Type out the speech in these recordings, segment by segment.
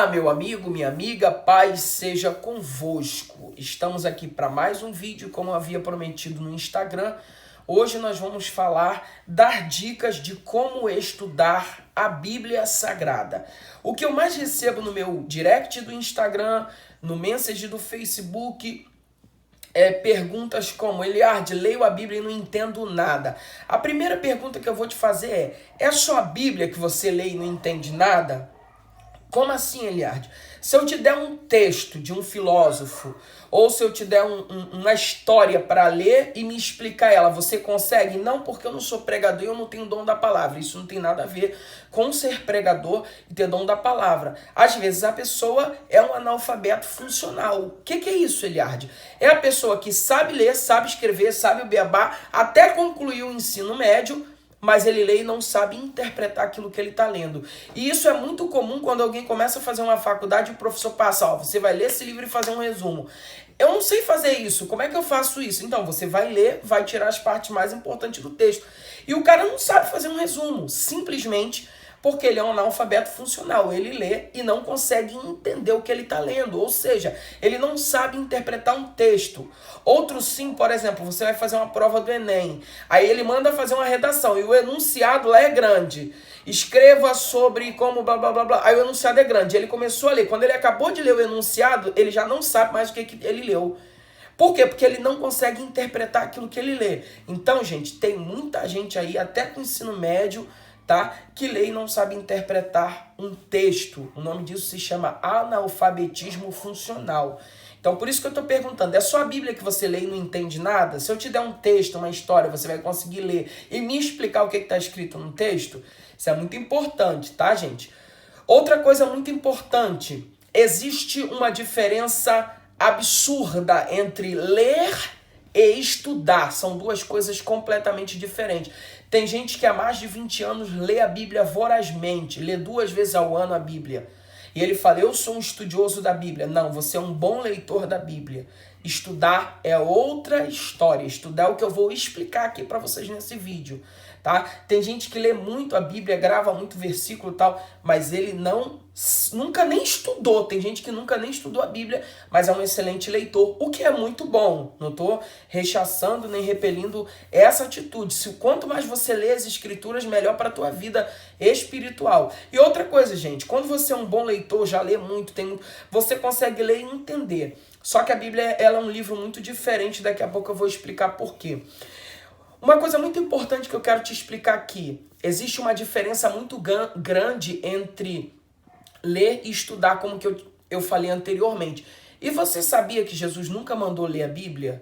Olá, meu amigo, minha amiga, paz seja convosco. Estamos aqui para mais um vídeo, como eu havia prometido no Instagram. Hoje nós vamos dar dicas de como estudar a Bíblia Sagrada. O que eu mais recebo no meu direct do Instagram, no message do Facebook, perguntas como: Eliardi, leio a Bíblia e não entendo nada. A primeira pergunta que eu vou te fazer é só a Bíblia que você lê e não entende nada? Como assim, Eliardi? Se eu te der um texto de um filósofo, ou se eu te der uma história para ler e me explicar ela, você consegue? Não, porque eu não sou pregador e eu não tenho dom da palavra. Isso não tem nada a ver com ser pregador e ter dom da palavra. Às vezes a pessoa é um analfabeto funcional. O que é isso, Eliardi? É a pessoa que sabe ler, sabe escrever, sabe o beabá, até concluir o ensino médio, mas ele lê e não sabe interpretar aquilo que ele está lendo. E isso é muito comum quando alguém começa a fazer uma faculdade e o professor passa: você vai ler esse livro e fazer um resumo. Eu não sei fazer isso, como é que eu faço isso? Então, você vai ler, vai tirar as partes mais importantes do texto. E o cara não sabe fazer um resumo, simplesmente porque ele é um analfabeto funcional. Ele lê e não consegue entender o que ele está lendo. Ou seja, ele não sabe interpretar um texto. Outro sim, por exemplo, você vai fazer uma prova do Enem. Aí ele manda fazer uma redação e o enunciado lá é grande. Escreva sobre como blá blá blá blá. Aí o enunciado é grande. Ele começou a ler. Quando ele acabou de ler o enunciado, ele já não sabe mais o que ele leu. Por quê? Porque ele não consegue interpretar aquilo que ele lê. Então, gente, tem muita gente aí, até com ensino médio, tá, que lê e não sabe interpretar um texto. O nome disso se chama analfabetismo funcional. Então, por isso que eu estou perguntando: é só a Bíblia que você lê e não entende nada? Se eu te der um texto, uma história, você vai conseguir ler e me explicar o que está escrito no texto? Isso é muito importante, tá, gente? Outra coisa muito importante: existe uma diferença absurda entre ler e estudar. São duas coisas completamente diferentes. Tem gente que há mais de 20 anos lê a Bíblia vorazmente, lê 2 vezes ao ano a Bíblia. E ele fala: eu sou um estudioso da Bíblia. Não, você é um bom leitor da Bíblia. Estudar é outra história. Estudar é o que eu vou explicar aqui para vocês nesse vídeo, tá? Tem gente que lê muito a Bíblia, grava muito versículo e tal, mas ele nunca nem estudou. Tem gente que nunca nem estudou a Bíblia, mas é um excelente leitor, o que é muito bom. Não estou rechaçando nem repelindo essa atitude. Quanto mais você lê as Escrituras, melhor para a tua vida espiritual. E outra coisa, gente, quando você é um bom leitor, já lê muito, você consegue ler e entender. Só que a Bíblia, ela é um livro muito diferente. Daqui a pouco eu vou explicar por quê. Uma coisa muito importante que eu quero te explicar aqui: existe uma diferença muito grande entre ler e estudar, como que eu falei anteriormente. E você sabia que Jesus nunca mandou ler a Bíblia?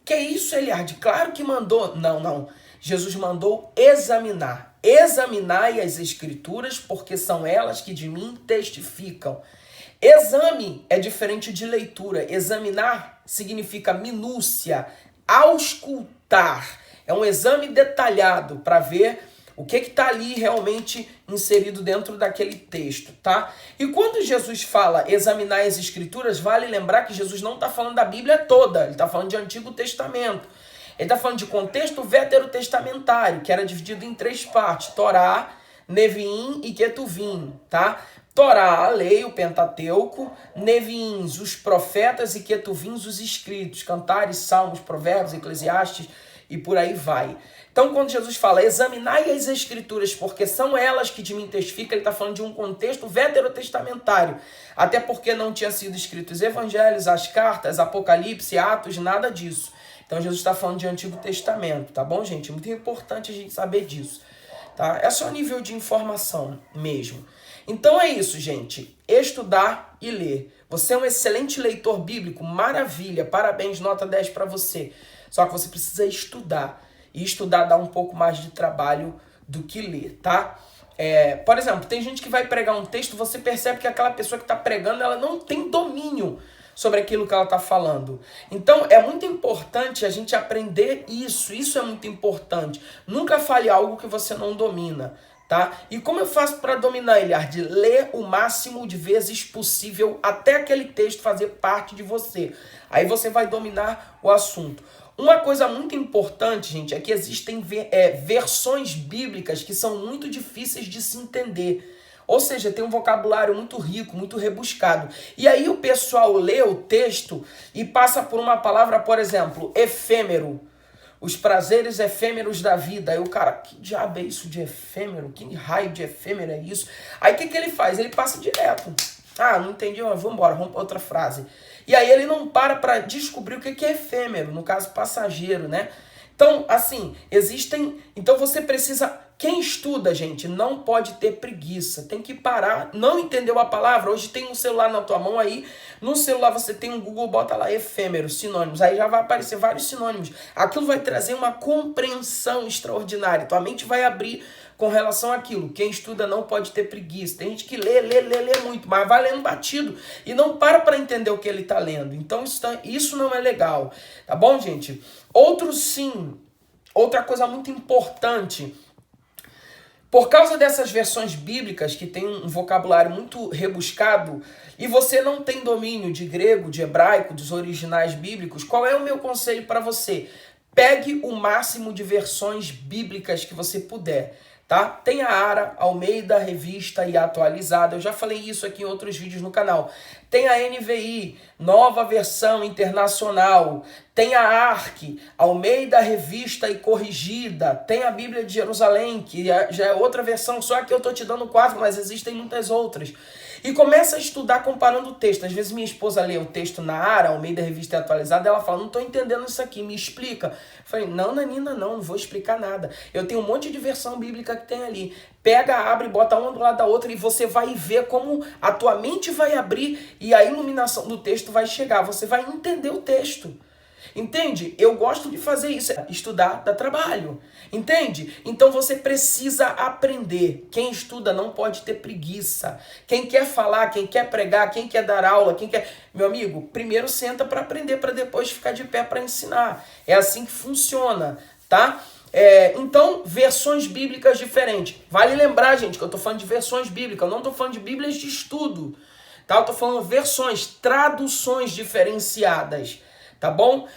Que isso, Eliardi? Claro que mandou. Não. Jesus mandou examinar. Examinai as Escrituras, porque são elas que de mim testificam. Exame é diferente de leitura. Examinar significa minúcia, auscultar. É um exame detalhado para ver o que está ali realmente inserido dentro daquele texto, tá? E quando Jesus fala examinar as Escrituras, vale lembrar que Jesus não está falando da Bíblia toda. Ele está falando de Antigo Testamento. Ele está falando de contexto veterotestamentário, que era dividido em 3 partes: Torá, Neviim e Ketuvim, tá? Torá, a lei, o Pentateuco; Neviim, os profetas; e Ketuvim, os escritos, Cantares, Salmos, Provérbios, Eclesiastes, e por aí vai. Então, quando Jesus fala examinai as Escrituras, porque são elas que de mim testificam, ele está falando de um contexto veterotestamentário. Até porque não tinha sido escritos os evangelhos, as cartas, Apocalipse, Atos, nada disso. Então, Jesus está falando de Antigo Testamento, tá bom, gente? É muito importante a gente saber disso, tá? É só nível de informação mesmo. Então é isso, gente. Estudar e ler. Você é um excelente leitor bíblico, maravilha, parabéns, nota 10 para você. Só que você precisa estudar. E estudar dá um pouco mais de trabalho do que ler, tá? Por exemplo, tem gente que vai pregar um texto, você percebe que aquela pessoa que está pregando, ela não tem domínio sobre aquilo que ela está falando. Então, é muito importante a gente aprender isso. Isso é muito importante. Nunca fale algo que você não domina, tá? E como eu faço para dominar, Eliardi? Ler o máximo de vezes possível até aquele texto fazer parte de você. Aí você vai dominar o assunto. Uma coisa muito importante, gente, é que existem versões bíblicas que são muito difíceis de se entender. Ou seja, tem um vocabulário muito rico, muito rebuscado. E aí o pessoal lê o texto e passa por uma palavra, por exemplo, efêmero. Os prazeres efêmeros da vida. Aí o cara, que diabo é isso de efêmero? Que raio de efêmero é isso? Aí o que ele faz? Ele passa direto. Ah, não entendi, mas vamos embora, vamos para outra frase. E aí ele não para descobrir o que é efêmero, no caso passageiro, né? Então, assim, Então você precisa... Quem estuda, gente, não pode ter preguiça. Tem que parar. Não entendeu a palavra? Hoje tem um celular na tua mão aí. No celular você tem um Google, bota lá efêmero, sinônimos. Aí já vai aparecer vários sinônimos. Aquilo vai trazer uma compreensão extraordinária. Tua mente vai abrir com relação àquilo. Quem estuda não pode ter preguiça. Tem gente que lê muito, mas vai lendo batido e não para entender o que ele está lendo. Então isso não é legal. Tá bom, gente? Outra coisa muito importante... Por causa dessas versões bíblicas que tem um vocabulário muito rebuscado e você não tem domínio de grego, de hebraico, dos originais bíblicos, qual é o meu conselho para você? Pegue o máximo de versões bíblicas que você puder, tá? Tem a ARA, Almeida, Revista e Atualizada. Eu já falei isso aqui em outros vídeos no canal. Tem a NVI, Nova Versão Internacional. Tem a ARC, Almeida, Revista e Corrigida. Tem a Bíblia de Jerusalém, que já é outra versão. Só que eu tô te dando 4, mas existem muitas outras. E começa a estudar comparando o texto. Às vezes minha esposa lê o texto na ARA, Almeida, Revista e Atualizada, ela fala, não estou entendendo isso aqui, me explica. Eu falei, não, Nanina, não vou explicar nada. Eu tenho um monte de versão bíblica que tem ali. Pega, abre, bota uma do lado da outra e você vai ver como a tua mente vai abrir e a iluminação do texto vai chegar. Você vai entender o texto. Entende? Eu gosto de fazer isso. Estudar dá trabalho. Entende? Então você precisa aprender. Quem estuda não pode ter preguiça. Quem quer falar, quem quer pregar, quem quer dar aula, quem quer... Meu amigo, primeiro senta para aprender, para depois ficar de pé para ensinar. É assim que funciona, tá? Então, versões bíblicas diferentes. Vale lembrar, gente, que eu tô falando de versões bíblicas. Eu não tô falando de bíblias de estudo. Tá? Eu tô falando versões, traduções diferenciadas. Tá bom?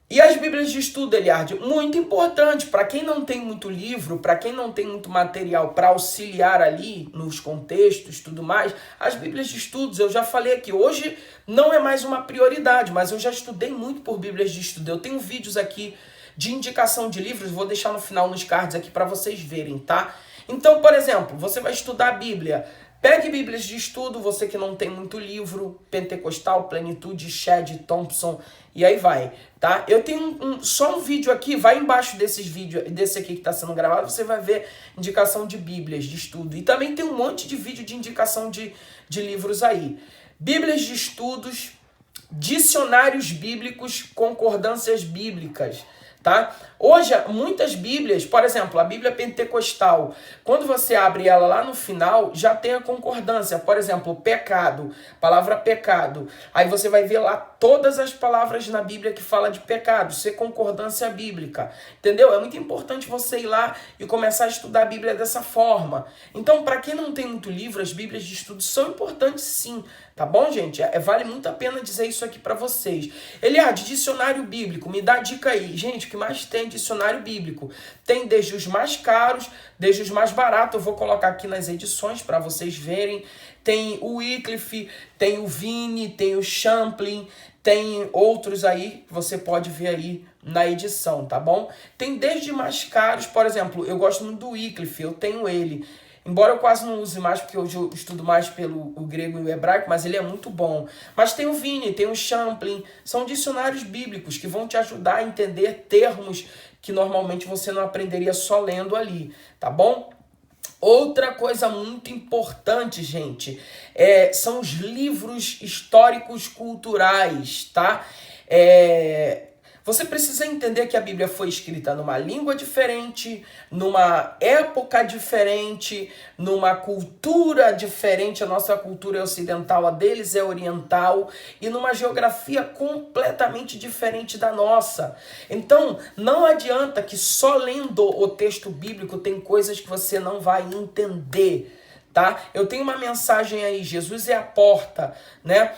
E as bíblias de estudo, Eliard, muito importante. Para quem não tem muito livro, para quem não tem muito material para auxiliar ali nos contextos e tudo mais, as bíblias de estudos, eu já falei aqui, hoje não é mais uma prioridade, mas eu já estudei muito por bíblias de estudo. Eu tenho vídeos aqui de indicação de livros, vou deixar no final nos cards aqui para vocês verem, tá? Então, por exemplo, você vai estudar a Bíblia. Pegue bíblias de estudo, você que não tem muito livro, Pentecostal, Plenitude, Shedd, Thompson, e aí vai, tá? Eu tenho só um vídeo aqui, vai embaixo desses vídeos, desse aqui que está sendo gravado, você vai ver indicação de bíblias de estudo. E também tem um monte de vídeo de indicação de livros aí. Bíblias de estudos, dicionários bíblicos, concordâncias bíblicas. Tá? Hoje, muitas bíblias, por exemplo, a Bíblia Pentecostal, quando você abre ela lá no final, já tem a concordância. Por exemplo, pecado, palavra pecado. Aí você vai ver lá todas as palavras na Bíblia que fala de pecado, ser concordância bíblica. Entendeu? É muito importante você ir lá e começar a estudar a Bíblia dessa forma. Então, para quem não tem muito livro, as Bíblias de estudo são importantes sim. Tá bom, gente? Vale muito a pena dizer isso aqui para vocês. Eliade, dicionário bíblico, me dá dica aí. Gente, o que mais tem dicionário bíblico? Tem desde os mais caros, desde os mais baratos. Eu vou colocar aqui nas edições para vocês verem. Tem o Wycliffe, tem o Vini, tem o Champlin, tem outros aí que você pode ver aí na edição, tá bom? Tem desde mais caros, por exemplo, eu gosto muito do Wycliffe, eu tenho ele. Embora eu quase não use mais, porque hoje eu estudo mais pelo o grego e o hebraico, mas ele é muito bom. Mas tem o Vini, tem o Champlin, são dicionários bíblicos que vão te ajudar a entender termos que normalmente você não aprenderia só lendo ali, tá bom? Outra coisa muito importante, gente, são os livros históricos culturais, tá? Você precisa entender que a Bíblia foi escrita numa língua diferente, numa época diferente, numa cultura diferente. A nossa cultura é ocidental, a deles é oriental, e numa geografia completamente diferente da nossa. Então, não adianta que só lendo o texto bíblico tem coisas que você não vai entender, tá? Eu tenho uma mensagem aí, Jesus é a porta, né?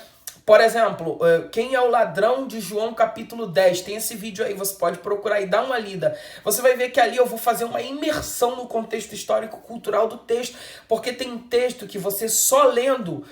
Por exemplo, quem é o ladrão de João capítulo 10? Tem esse vídeo aí, você pode procurar e dar uma lida. Você vai ver que ali eu vou fazer uma imersão no contexto histórico-cultural do texto, porque tem texto que você só lendo,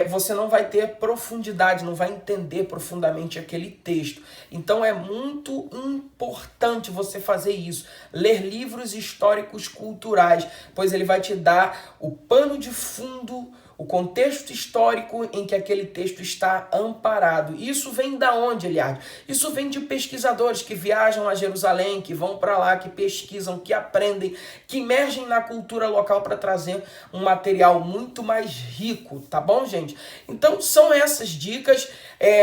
você não vai ter profundidade, não vai entender profundamente aquele texto. Então é muito importante você fazer isso. Ler livros históricos culturais, pois ele vai te dar o pano de fundo, o contexto histórico em que aquele texto está amparado. Isso vem da onde, Eliade? Isso vem de pesquisadores que viajam a Jerusalém, que vão para lá, que pesquisam, que aprendem, que emergem na cultura local para trazer um material muito mais rico, tá bom, gente? Então são essas dicas.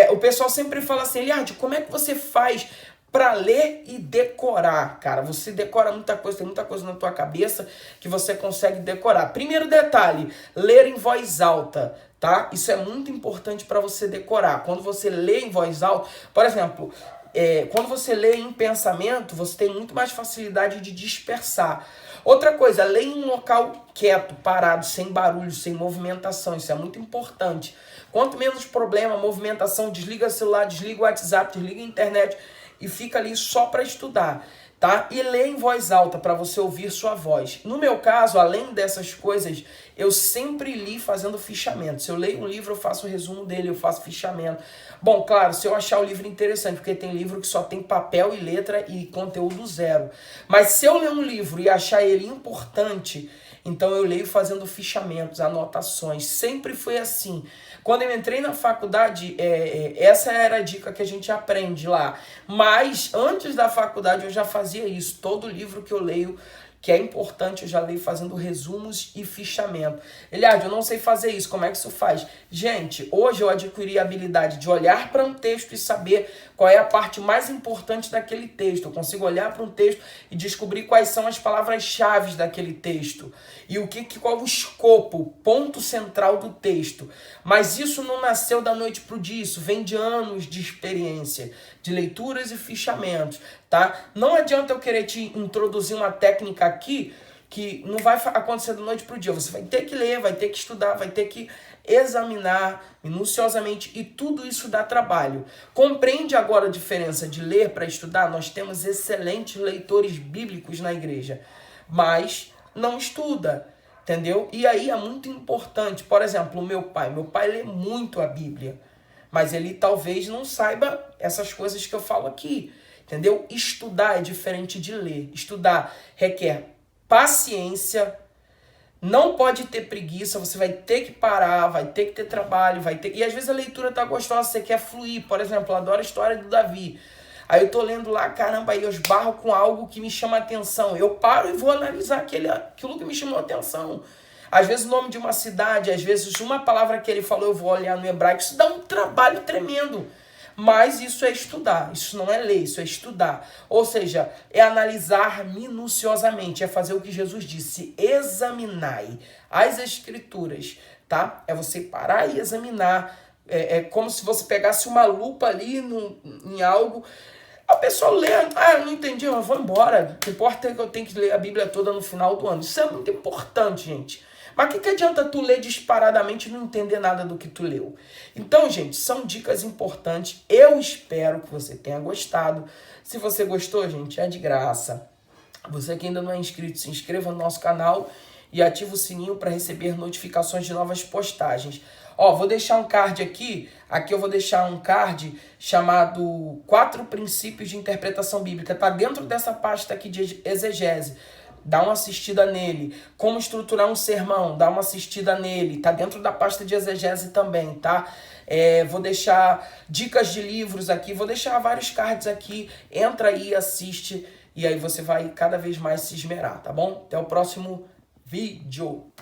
O pessoal sempre fala assim, Eliade, como é que você faz para ler e decorar? Cara, você decora muita coisa, tem muita coisa na tua cabeça que você consegue decorar. Primeiro detalhe, ler em voz alta, tá? Isso é muito importante para você decorar. Quando você lê em voz alta, por exemplo, quando você lê em pensamento, você tem muito mais facilidade de dispersar. Outra coisa, lê em um local quieto, parado, sem barulho, sem movimentação. Isso é muito importante. Quanto menos problema, movimentação, desliga o celular, desliga o WhatsApp, desliga a internet e fica ali só para estudar, tá? E lê em voz alta para você ouvir sua voz. No meu caso, além dessas coisas, eu sempre li fazendo fichamento. Se eu leio um livro, eu faço o resumo dele, eu faço fichamento. Bom, claro, se eu achar o livro interessante, porque tem livro que só tem papel e letra e conteúdo zero. Mas se eu ler um livro e achar ele importante, então eu leio fazendo fichamentos, anotações. Sempre foi assim. Quando eu entrei na faculdade, essa era a dica que a gente aprende lá. Mas antes da faculdade eu já fazia isso. Todo livro que eu leio, que é importante, eu já leio fazendo resumos e fichamento. Eliade, eu não sei fazer isso, como é que isso faz? Gente, hoje eu adquiri a habilidade de olhar para um texto e saber qual é a parte mais importante daquele texto. Eu consigo olhar para um texto e descobrir quais são as palavras-chave daquele texto. E qual o escopo, o ponto central do texto. Mas isso não nasceu da noite para o dia, isso vem de anos de experiência, de leituras e fichamentos, tá? Não adianta eu querer te introduzir uma técnica aqui que não vai acontecer da noite para o dia. Você vai ter que ler, vai ter que estudar, vai ter que examinar minuciosamente e tudo isso dá trabalho. Compreende agora a diferença de ler para estudar? Nós temos excelentes leitores bíblicos na igreja, mas não estuda, entendeu? E aí é muito importante, por exemplo, o meu pai lê muito a Bíblia, mas ele talvez não saiba essas coisas que eu falo aqui, entendeu? Estudar é diferente de ler. Estudar requer paciência, não pode ter preguiça, você vai ter que parar, vai ter que ter trabalho, e às vezes a leitura tá gostosa, você quer fluir. Por exemplo, eu adoro a história do Davi. Aí eu tô lendo lá, caramba, aí eu esbarro com algo que me chama atenção. Eu paro e vou analisar aquilo que me chamou atenção. Às vezes o nome de uma cidade, às vezes uma palavra que ele falou, eu vou olhar no hebraico. Isso dá um trabalho tremendo. Mas isso é estudar, isso não é ler, isso é estudar. Ou seja, é analisar minuciosamente, é fazer o que Jesus disse, examinai as escrituras, tá? É você parar e examinar. É como se você pegasse uma lupa ali em algo. A pessoa lê, eu não entendi, eu vou embora. O que importa é que eu tenho que ler a Bíblia toda no final do ano. Isso é muito importante, gente. Mas o que adianta tu ler disparadamente e não entender nada do que tu leu? Então, gente, são dicas importantes. Eu espero que você tenha gostado. Se você gostou, gente, é de graça. Você que ainda não é inscrito, se inscreva no nosso canal e ativa o sininho para receber notificações de novas postagens. Vou deixar um card aqui. Aqui eu vou deixar um card chamado 4 princípios de interpretação bíblica. Tá dentro dessa pasta aqui de exegese. Dá uma assistida nele. Como estruturar um sermão, dá uma assistida nele. Tá dentro da pasta de exegese também, tá? Vou deixar dicas de livros aqui, vou deixar vários cards aqui. Entra aí, assiste, e aí você vai cada vez mais se esmerar, tá bom? Até o próximo vídeo.